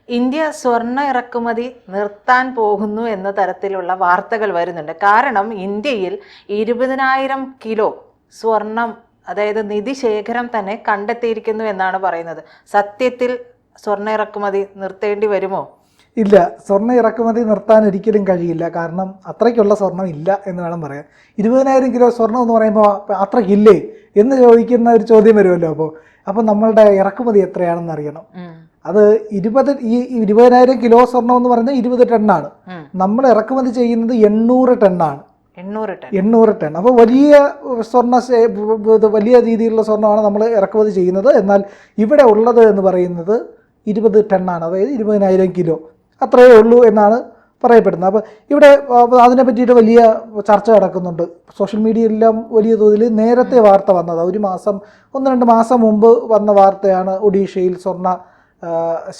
India സ്വർണ്ണ ഇറക്കുമതി നിർത്താൻ പോകുന്നു എന്ന തരത്തിലുള്ള വാർത്തകൾ വരുന്നുണ്ട്. കാരണം ഇന്ത്യയിൽ 20,000 കിലോ സ്വർണം, അതായത് നിധിശേഖരം തന്നെ കണ്ടെത്തിയിരിക്കുന്നു എന്നാണ് പറയുന്നത്. സത്യത്തിൽ സ്വർണ്ണ ഇറക്കുമതി നിർത്തേണ്ടി വരുമോ? ഇല്ല, സ്വർണ്ണ ഇറക്കുമതി നിർത്താൻ ഒരിക്കലും കഴിയില്ല. കാരണം അത്രയ്ക്കുള്ള സ്വർണം ഇല്ല എന്ന് വേണം പറയാൻ. 20,000 കിലോ സ്വർണം എന്ന് പറയുമ്പോൾ അത്രയ്ക്കില്ലേ എന്ന് ചോദിക്കുന്ന ഒരു ചോദ്യം വരുമല്ലോ. അപ്പോൾ നമ്മളുടെ ഇറക്കുമതി എത്രയാണെന്ന് അറിയണം. അത് 20,000 കിലോ സ്വർണം എന്ന് പറയുന്നത് 20 ടണ്ണാണ്. നമ്മൾ ഇറക്കുമതി ചെയ്യുന്നത് 800 ടണ്ണാണ്. 800 ടൺ. അപ്പോൾ വലിയ രീതിയിലുള്ള സ്വർണ്ണമാണ് നമ്മൾ ഇറക്കുമതി ചെയ്യുന്നത്. എന്നാൽ ഇവിടെ ഉള്ളത് എന്ന് പറയുന്നത് 20 ടണ്ണാണ്, അതായത് 20,000 കിലോ അത്രയേ ഉള്ളൂ എന്നാണ് പറയപ്പെടുന്നത്. അപ്പോൾ ഇവിടെ അതിനെ പറ്റിയിട്ട് വലിയ ചർച്ച നടക്കുന്നുണ്ട്. സോഷ്യൽ മീഡിയയിലെല്ലാം വലിയ തോതിൽ നേരത്തെ വാർത്ത വന്നത്, 1-2 മാസം മുമ്പ് വന്ന വാർത്തയാണ് ഒഡീഷയിൽ സ്വർണ്ണ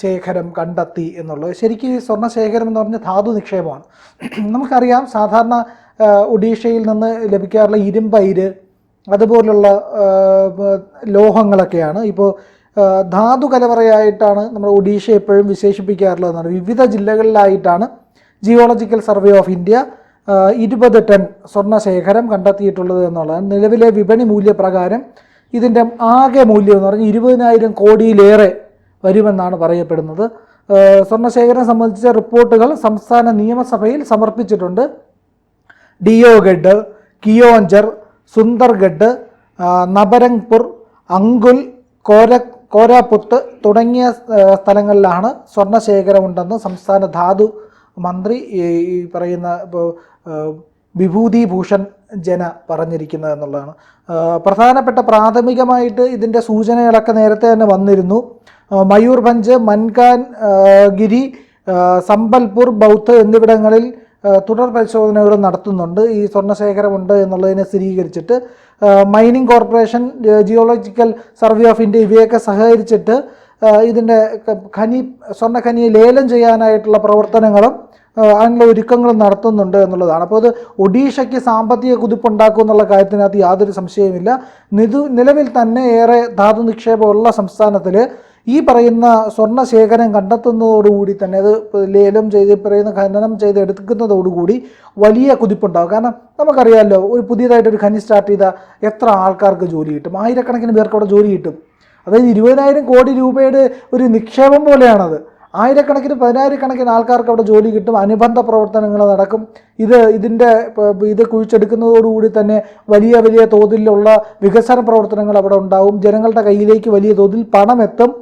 ശേഖരം കണ്ടെത്തി എന്നുള്ളത്. ശരിക്കും ഈ സ്വർണ്ണ ശേഖരം എന്ന് പറഞ്ഞാൽ ധാതു നിക്ഷേപമാണ്. നമുക്കറിയാം, സാധാരണ ഒഡീഷയിൽ നിന്ന് ലഭിക്കാറുള്ള ഇരുമ്പയിര് അതുപോലുള്ള ലോഹങ്ങളൊക്കെയാണ് ഇപ്പോൾ ധാതു കലവറയായിട്ടാണ് നമ്മൾ ഒഡീഷ എപ്പോഴും വിശേഷിപ്പിക്കാറുള്ളതെന്നാണ്. വിവിധ ജില്ലകളിലായിട്ടാണ് geological survey of India 20 ton സ്വർണ്ണ ശേഖരം കണ്ടെത്തിയിട്ടുള്ളത് എന്നുള്ളതാണ്. നിലവിലെ വിപണി മൂല്യപ്രകാരം ഇതിൻ്റെ ആകെ മൂല്യം എന്ന് പറഞ്ഞാൽ 20,000 കോടിയിലേറെ വരുമെന്നാണ് പറയപ്പെടുന്നത്. സ്വർണ്ണശേഖരം സംബന്ധിച്ച റിപ്പോർട്ടുകൾ സംസ്ഥാന നിയമസഭയിൽ സമർപ്പിച്ചിട്ടുണ്ട്. ഡിയോഗഡ്, കിയോഞ്ചർ, സുന്ദർഗഡ്, നബരംഗ്പുർ, അങ്കുൽ, കോരാപുത്ത് തുടങ്ങിയ സ്ഥലങ്ങളിലാണ് സ്വർണ്ണശേഖരമുണ്ടെന്ന് സംസ്ഥാന ധാതു മന്ത്രി ഈ പറയുന്ന വിഭൂതി ഭൂഷൺ ജന പറഞ്ഞിരിക്കുന്നത് എന്നുള്ളതാണ്. പ്രധാനപ്പെട്ട പ്രാഥമികമായിട്ട് ഇതിൻ്റെ സൂചനകളൊക്കെ നേരത്തെ തന്നെ വന്നിരുന്നു. മയൂർഭഞ്ച്, മൻകാൻ ഗിരി, സംബൽപൂർ, ബൗദ്ധ് എന്നിവിടങ്ങളിൽ തുടർ പരിശോധനകൾ നടത്തുന്നുണ്ട്. ഈ സ്വർണ്ണശേഖരമുണ്ട് എന്നുള്ളതിനെ സ്ഥിരീകരിച്ചിട്ട് mining corporation, geological survey of India ഇവയൊക്കെ സഹകരിച്ചിട്ട് ഇതിൻ്റെ സ്വർണ്ണഖനിയെ ലേലം ചെയ്യാനായിട്ടുള്ള പ്രവർത്തനങ്ങളും അതിനുള്ള ഒരുക്കങ്ങളും നടത്തുന്നുണ്ട് എന്നുള്ളതാണ്. അപ്പോൾ അത് ഒഡീഷയ്ക്ക് സാമ്പത്തിക കുതിപ്പുണ്ടാക്കും എന്നുള്ള കാര്യത്തിനകത്ത് യാതൊരു സംശയവുമില്ല. നിലവിൽ തന്നെ ഏറെ ധാതു നിക്ഷേപമുള്ള സംസ്ഥാനത്തിൽ ഈ പറയുന്ന സ്വർണ്ണ ശേഖരം കണ്ടെത്തുന്നതോടുകൂടി തന്നെ അത് ലേലം ചെയ്ത് പറയുന്ന ഖനനം ചെയ്ത് എടുക്കുന്നതോടുകൂടി വലിയ കുതിപ്പുണ്ടാകും. കാരണം നമുക്കറിയാമല്ലോ, ഒരു പുതിയതായിട്ടൊരു ഖനി സ്റ്റാർട്ട് ചെയ്താൽ എത്ര ആൾക്കാർക്ക് ജോലി കിട്ടും? ആയിരക്കണക്കിന് പേർക്ക് അവിടെ ജോലി കിട്ടും. അതായത് 20,000 കോടി രൂപയുടെ ഒരു നിക്ഷേപം പോലെയാണത്. ആയിരക്കണക്കിന് 10,000 ആൾക്കാർക്ക് അവിടെ ജോലി കിട്ടും. അനുബന്ധ പ്രവർത്തനങ്ങൾ നടക്കും. ഇത് കുഴിച്ചെടുക്കുന്നതോടുകൂടി തന്നെ വലിയ തോതിലുള്ള വികസന പ്രവർത്തനങ്ങൾ അവിടെ ഉണ്ടാവും. ജനങ്ങളുടെ കയ്യിലേക്ക് വലിയ തോതിൽ പണം എത്തും.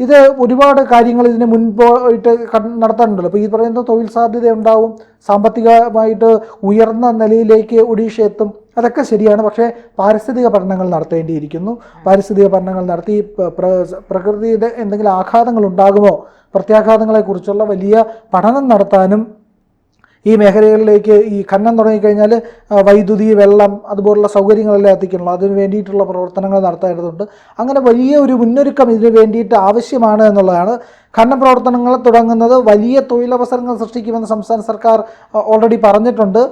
ഇത് ഒരുപാട് കാര്യങ്ങൾ ഇതിന് മുൻപോയിട്ട് നടത്താനുണ്ടല്ലോ. അപ്പോൾ ഈ പറയുന്ന തൊഴിൽ സാധ്യത ഉണ്ടാവും, സാമ്പത്തികമായിട്ട് ഉയർന്ന നിലയിലേക്ക് ഒഡീഷ എത്തും. അതൊക്കെ ശരിയാണ്. പക്ഷേ പാരിസ്ഥിതിക പഠനങ്ങൾ നടത്തേണ്ടിയിരിക്കുന്നു. പാരിസ്ഥിതിക പഠനങ്ങൾ നടത്തി പ്രകൃതിയുടെ എന്തെങ്കിലും ആഘാതങ്ങൾ ഉണ്ടാകുമോ, പ്രത്യാഘാതങ്ങളെക്കുറിച്ചുള്ള വലിയ പഠനം നടത്താനും ഈ മേഖലകളിലേക്ക് ഈ ഖനനം തുടങ്ങിക്കഴിഞ്ഞാൽ വൈദ്യുതി, വെള്ളം അതുപോലുള്ള സൗകര്യങ്ങളെല്ലാം എത്തിക്കണമല്ലോ. അതിന് വേണ്ടിയിട്ടുള്ള പ്രവർത്തനങ്ങൾ നടത്തേണ്ടതുണ്ട്. അങ്ങനെ വലിയ ഒരു മുന്നൊരുക്കം ഇതിന് വേണ്ടിയിട്ട് ആവശ്യമാണ് എന്നുള്ളതാണ്. ഖനന പ്രവർത്തനങ്ങൾ തുടങ്ങുന്നത് വലിയ തൊഴിലവസരങ്ങൾ സൃഷ്ടിക്കുമെന്ന് സംസ്ഥാന സർക്കാർ ഓൾറെഡി പറഞ്ഞിട്ടുണ്ട്.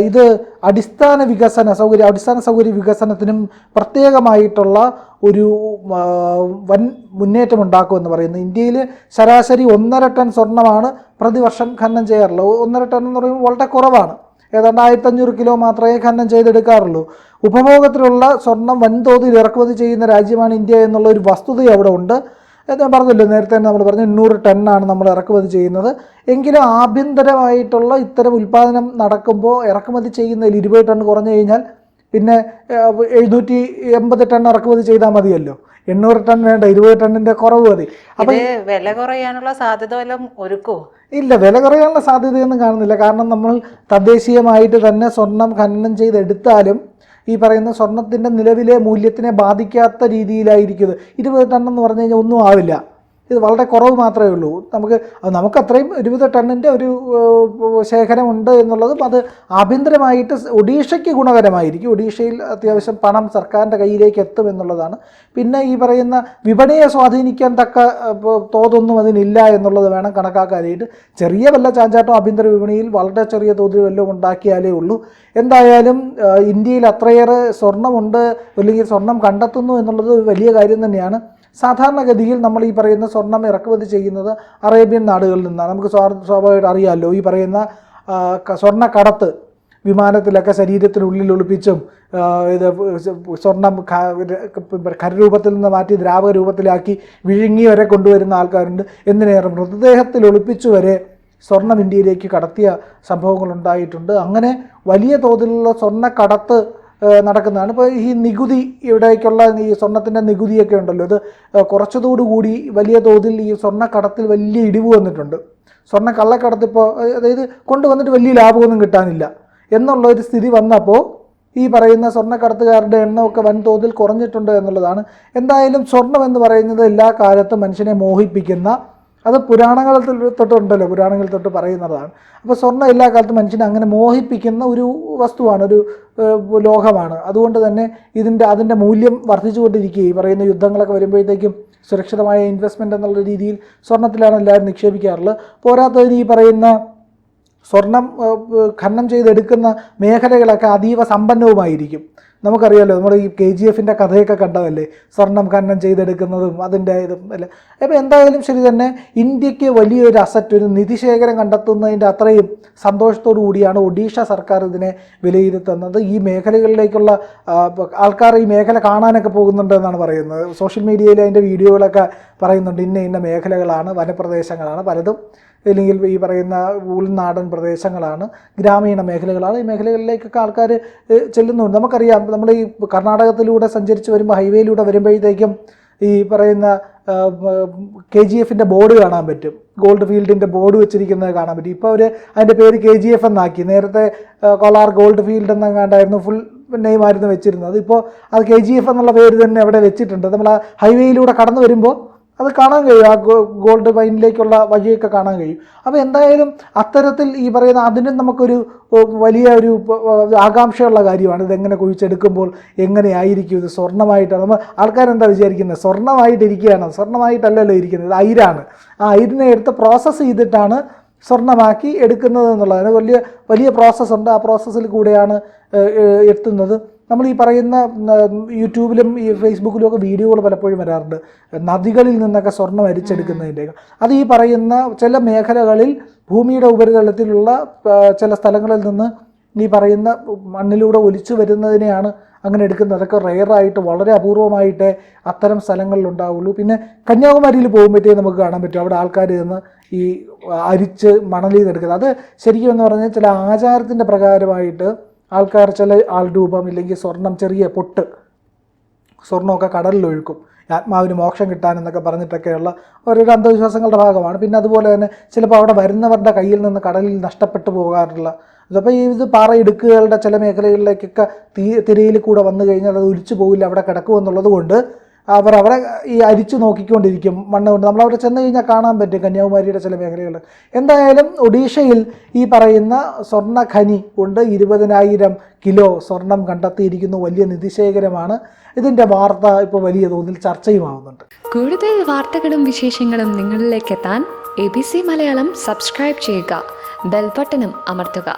ഇത് അടിസ്ഥാന സൗകര്യ വികസനത്തിനും പ്രത്യേകമായിട്ടുള്ള ഒരു വൻ മുന്നേറ്റം ഉണ്ടാക്കുമെന്ന് പറയുന്നു. ഇന്ത്യയിൽ ശരാശരി 1.5 ടൺ സ്വർണ്ണമാണ് പ്രതിവർഷം ഖനനം ചെയ്യാറുള്ളത്. 1.5 ടൺ എന്ന് പറയുമ്പോൾ വളരെ കുറവാണ്. ഏതാണ്ട് 1,500 കിലോ മാത്രമേ ഖനനം ചെയ്തെടുക്കാറുള്ളൂ. ഉപഭോഗത്തിലുള്ള സ്വർണം വൻതോതിൽ ഇറക്കുമതി ചെയ്യുന്ന രാജ്യമാണ് ഇന്ത്യ എന്നുള്ള ഒരു വസ്തുത അവിടെ ഉണ്ട്. ഞാൻ പറഞ്ഞല്ലോ, നേരത്തെ തന്നെ നമ്മൾ പറഞ്ഞു 800 ടണ്ണാണ് നമ്മൾ ഇറക്കുമതി ചെയ്യുന്നത്. എങ്കിലും ആഭ്യന്തരമായിട്ടുള്ള ഇത്തരം ഉൽപ്പാദനം നടക്കുമ്പോൾ ഇറക്കുമതി ചെയ്യുന്നതിൽ 20 ടൺ കുറഞ്ഞു കഴിഞ്ഞാൽ പിന്നെ 780 ടൺ ഇറക്കുമതി ചെയ്താൽ മതിയല്ലോ. 800 ടൺ വേണ്ട, 20 ടണ്ണിൻ്റെ കുറവ് മതി. അപ്പം വില കുറയാനുള്ള സാധ്യത വല്ലതും ഒരുക്കുമോ? ഇല്ല, വില കുറയാനുള്ള സാധ്യതയൊന്നും കാണുന്നില്ല. കാരണം നമ്മൾ തദ്ദേശീയമായിട്ട് തന്നെ സ്വർണം ഖനനം ചെയ്തെടുത്താലും ഈ പറയുന്ന സ്വർണത്തിൻ്റെ നിലവിലെ മൂല്യത്തിനെ ബാധിക്കാത്ത രീതിയിലായിരിക്കും. 20 ടൺ എന്ന് പറഞ്ഞു കഴിഞ്ഞാൽ ഒന്നും ആവില്ല. ഇത് വളരെ കുറവ് മാത്രമേ ഉള്ളൂ. നമുക്ക് അത്രയും 20 ടണ്ണിൻ്റെ ഒരു ശേഖരമുണ്ട് എന്നുള്ളതും അത് ആഭ്യന്തരമായിട്ട് ഒഡീഷയ്ക്ക് ഗുണകരമായിരിക്കും. ഒഡീഷയിൽ അത്യാവശ്യം പണം സർക്കാരിൻ്റെ കയ്യിലേക്ക് എത്തും എന്നുള്ളതാണ്. പിന്നെ ഈ പറയുന്ന വിപണിയെ സ്വാധീനിക്കാൻ തക്ക തോതൊന്നും അതിനില്ല എന്നുള്ളത് വേണം കണക്കാക്കാനായിട്ട്. ചെറിയ വല്ല ചാഞ്ചാട്ടം ആഭ്യന്തര വിപണിയിൽ വളരെ ചെറിയ തോതിൽ വല്ലതും ഉണ്ടാക്കിയാലേ ഉള്ളൂ. എന്തായാലും ഇന്ത്യയിൽ അത്രയേറെ സ്വർണ്ണമുണ്ട്, അല്ലെങ്കിൽ സ്വർണം കണ്ടെത്തുന്നു എന്നുള്ളത് വലിയ കാര്യം തന്നെയാണ്. സാധാരണഗതിയിൽ നമ്മൾ ഈ പറയുന്ന സ്വർണം ഇറക്കുമതി ചെയ്യുന്നത് അറേബ്യൻ നാടുകളിൽ നിന്നാണ്. നമുക്ക് സ്വാഭാവികമായിട്ട് അറിയാമല്ലോ, ഈ പറയുന്ന സ്വർണ്ണക്കടത്ത് വിമാനത്തിലൊക്കെ ശരീരത്തിനുള്ളിൽ ഒളിപ്പിച്ചും ഇത് സ്വർണം ഖരരൂപത്തിൽ നിന്ന് മാറ്റി ദ്രാവക രൂപത്തിലാക്കി വിഴുങ്ങി വരെ കൊണ്ടുവരുന്ന ആൾക്കാരുണ്ട്. എന്തിനേറെ മൃതദേഹത്തിൽ ഒളിപ്പിച്ചു വരെ സ്വർണം ഇന്ത്യയിലേക്ക് കടത്തിയ സംഭവങ്ങളുണ്ടായിട്ടുണ്ട്. അങ്ങനെ വലിയ തോതിലുള്ള സ്വർണ്ണക്കടത്ത് നടക്കുന്നതാണ്. ഇപ്പോൾ ഈ നികുതി, ഇവിടേക്കുള്ള ഈ സ്വർണത്തിൻ്റെ നികുതിയൊക്കെ ഉണ്ടല്ലോ, ഇത് കുറച്ചതോടുകൂടി വലിയ തോതിൽ ഈ സ്വർണ്ണക്കടത്തിൽ വലിയ ഇടിവ് വന്നിട്ടുണ്ട്. സ്വർണ്ണ കള്ളക്കടത്ത് ഇപ്പോൾ അതായത് കൊണ്ടുവന്നിട്ട് വലിയ ലാഭമൊന്നും കിട്ടാനില്ല എന്നുള്ള ഒരു സ്ഥിതി വന്നപ്പോൾ ഈ പറയുന്ന സ്വർണ്ണക്കടത്തുകാരുടെ എണ്ണമൊക്കെ വൻതോതിൽ കുറഞ്ഞിട്ടുണ്ട് എന്നുള്ളതാണ്. എന്തായാലും സ്വർണം എന്ന് പറയുന്നത് എല്ലാ കാലത്തും മനുഷ്യനെ മോഹിപ്പിക്കുന്ന, അത് പുരാണങ്ങളിൽ തൊട്ടുണ്ടല്ലോ, പുരാണങ്ങളിൽ തൊട്ട് പറയുന്നതാണ്. അപ്പോൾ സ്വർണ്ണം എല്ലാ കാലത്തും മനുഷ്യനെ അങ്ങനെ മോഹിപ്പിക്കുന്ന ഒരു വസ്തുവാണ്, ഒരു ലോഹമാണ്. അതുകൊണ്ട് തന്നെ അതിൻ്റെ മൂല്യം വർദ്ധിച്ചുകൊണ്ടിരിക്കുകയും ഈ പറയുന്ന യുദ്ധങ്ങളൊക്കെ വരുമ്പോഴത്തേക്കും സുരക്ഷിതമായ ഇൻവെസ്റ്റ്മെൻറ്റ് എന്നുള്ള രീതിയിൽ സ്വർണ്ണത്തിലാണ് എല്ലാവരും നിക്ഷേപിക്കാറുള്ളത്. പോരാത്തതിന് ഈ പറയുന്ന സ്വർണം ഖനനം ചെയ്തെടുക്കുന്ന മേഖലകളൊക്കെ അതീവ സമ്പന്നവുമായിരിക്കും. നമുക്കറിയാമല്ലോ, നമ്മൾ ഈ KGF-ൻ്റെ കഥയൊക്കെ കണ്ടതല്ലേ, സ്വർണം ഖനനം ചെയ്തെടുക്കുന്നതും അതിൻ്റെ ഇതും അല്ലേ. അപ്പോൾ എന്തായാലും ശരി തന്നെ ഇന്ത്യക്ക് വലിയൊരു അസറ്റ്, ഒരു നിധിശേഖരം കണ്ടെത്തുന്നതിൻ്റെ അത്രയും സന്തോഷത്തോടു കൂടിയാണ് ഒഡീഷ സർക്കാർ ഇതിനെ വിലയിരുത്തുന്നത്. ഈ മേഖലകളിലേക്കുള്ള ആൾക്കാർ ഈ മേഖല കാണാനൊക്കെ പോകുന്നുണ്ടെന്നാണ് പറയുന്നത്. സോഷ്യൽ മീഡിയയിൽ അതിൻ്റെ വീഡിയോകളൊക്കെ പറയുന്നുണ്ട്. ഇന്ന മേഖലകളാണ്, വനപ്രദേശങ്ങളാണ് പലതും, അല്ലെങ്കിൽ ഈ പറയുന്ന ഉൾനാടൻ പ്രദേശങ്ങളാണ്, ഗ്രാമീണ മേഖലകളാണ്. ഈ മേഖലകളിലേക്കൊക്കെ ആൾക്കാർ ചെല്ലുന്നുണ്ട്. നമുക്കറിയാം, നമ്മൾ ഈ കർണാടകത്തിലൂടെ സഞ്ചരിച്ച് വരുമ്പോൾ, ഹൈവേയിലൂടെ വരുമ്പോഴത്തേക്കും ഈ പറയുന്ന KGF-ൻ്റെ ബോർഡ് കാണാൻ പറ്റും, ഗോൾഡ് ഫീൽഡിൻ്റെ ബോർഡ് വെച്ചിരിക്കുന്നത് കാണാൻ പറ്റും. ഇപ്പോൾ അവർ അതിൻ്റെ പേര് KGF എന്നാക്കി. നേരത്തെ കോലാർ ഗോൾഡ് ഫീൽഡ് എന്നങ്ങാണ്ടായിരുന്നു ഫുൾ നെയിമായിരുന്നു വെച്ചിരുന്നത്. ഇപ്പോൾ അത് KGF എന്നുള്ള പേര് തന്നെ അവിടെ വെച്ചിട്ടുണ്ട്. നമ്മൾ ആ ഹൈവേയിലൂടെ കടന്നു വരുമ്പോൾ അത് കാണാൻ കഴിയും, ആ ഗോൾഡ് മൈനിലേക്കുള്ള വഴിയൊക്കെ കാണാൻ കഴിയും. അപ്പോൾ എന്തായാലും അത്തരത്തിൽ ഈ പറയുന്ന അതിനും നമുക്കൊരു വലിയ ഒരു ആകാംക്ഷയുള്ള കാര്യമാണ്. ഇതെങ്ങനെ കുഴിച്ചെടുക്കുമ്പോൾ എങ്ങനെയായിരിക്കും, ഇത് സ്വർണ്ണമായിട്ടാണ്. നമ്മൾ ആൾക്കാരെന്താ വിചാരിക്കുന്നത്, സ്വർണ്ണമായിട്ടിരിക്കുകയാണ്. സ്വർണ്ണമായിട്ടല്ലല്ലോ ഇരിക്കുന്നത്, ഇത് അയിരാണ്. ആ അയിരിനെ എടുത്ത് പ്രോസസ്സ് ചെയ്തിട്ടാണ് സ്വർണ്ണമാക്കി എടുക്കുന്നത് എന്നുള്ളതാണ്. വലിയ പ്രോസസ്സുണ്ട്. ആ പ്രോസസ്സിൽ കൂടെയാണ് എത്തുന്നത്. നമ്മൾ ഈ പറയുന്ന യൂട്യൂബിലും ഈ ഫേസ്ബുക്കിലും ഒക്കെ വീഡിയോകൾ പലപ്പോഴും വരാറുണ്ട്, നദികളിൽ നിന്നൊക്കെ സ്വർണ്ണം അരിച്ചെടുക്കുന്നതിൻ്റെ. അത് ഈ പറയുന്ന ചില മേഖലകളിൽ ഭൂമിയുടെ ഉപരിതലത്തിലുള്ള ചില സ്ഥലങ്ങളിൽ നിന്ന് ഈ പറയുന്ന മണ്ണിലൂടെ ഒലിച്ചു വരുന്നതിനെയാണ് അങ്ങനെ എടുക്കുന്നത്. അതൊക്കെ റെയറായിട്ട്, വളരെ അപൂർവമായിട്ടേ അത്തരം സ്ഥലങ്ങളിൽ ഉണ്ടാവുള്ളൂ. പിന്നെ കന്യാകുമാരിയിൽ പോകുമ്പോഴത്തേക്കും നമുക്ക് കാണാൻ പറ്റും, അവിടെ ആൾക്കാർ നിന്ന് ഈ അരിച്ച് മണലിൽ നിന്ന് എടുക്കുന്നത്. അത് ശരിക്കും എന്ന് പറഞ്ഞാൽ ചില ആചാരത്തിൻ്റെ പ്രകാരമായിട്ട് ആൾക്കാർ ചില ആൾരൂപം ഇല്ലെങ്കിൽ സ്വർണം, ചെറിയ പൊട്ട് സ്വർണ്ണമൊക്കെ കടലിലൊഴുക്കും ആത്മാവിന് മോക്ഷം കിട്ടാനെന്നൊക്കെ പറഞ്ഞിട്ടൊക്കെയുള്ള ഓരോരോ അന്ധവിശ്വാസങ്ങളുടെ ഭാഗമാണ്. പിന്നെ അതുപോലെ തന്നെ ചിലപ്പോൾ അവിടെ വരുന്നവരുടെ കയ്യിൽ നിന്ന് കടലിൽ നഷ്ടപ്പെട്ടു പോകാറുള്ള അതപ്പോൾ ഇത് പാറയിടുക്കുകളുടെ ചില മേഖലകളിലേക്കൊക്കെ തിരയിൽ കൂടെ വന്നു കഴിഞ്ഞാൽ അത് ഒലിച്ചു പോകില്ല, അവിടെ കിടക്കുമെന്നുള്ളത് കൊണ്ട് അവിടെ ഈ അരിച്ചു നോക്കിക്കൊണ്ടിരിക്കും മണ്ണ് കൊണ്ട്. നമ്മളവിടെ ചെന്ന് കഴിഞ്ഞാൽ കാണാൻ പറ്റും കന്യാകുമാരിയുടെ ചില മേഖലകൾ. എന്തായാലും ഒഡീഷയിൽ ഈ പറയുന്ന സ്വർണ്ണ ഖനി കൊണ്ട് 20,000 കിലോ സ്വർണം കണ്ടെത്തിയിരിക്കുന്നു. വലിയ നിധിശേഖരമാണ്. ഇതിൻ്റെ വാർത്ത ഇപ്പോൾ വലിയ തോതിൽ ചർച്ചയുമാവുന്നുണ്ട്. കൂടുതൽ വാർത്തകളും വിശേഷങ്ങളും നിങ്ങളിലേക്ക് എത്താൻ ABC മലയാളം സബ്സ്ക്രൈബ് ചെയ്യുക, ബെൽ ബട്ടണും അമർത്തുക.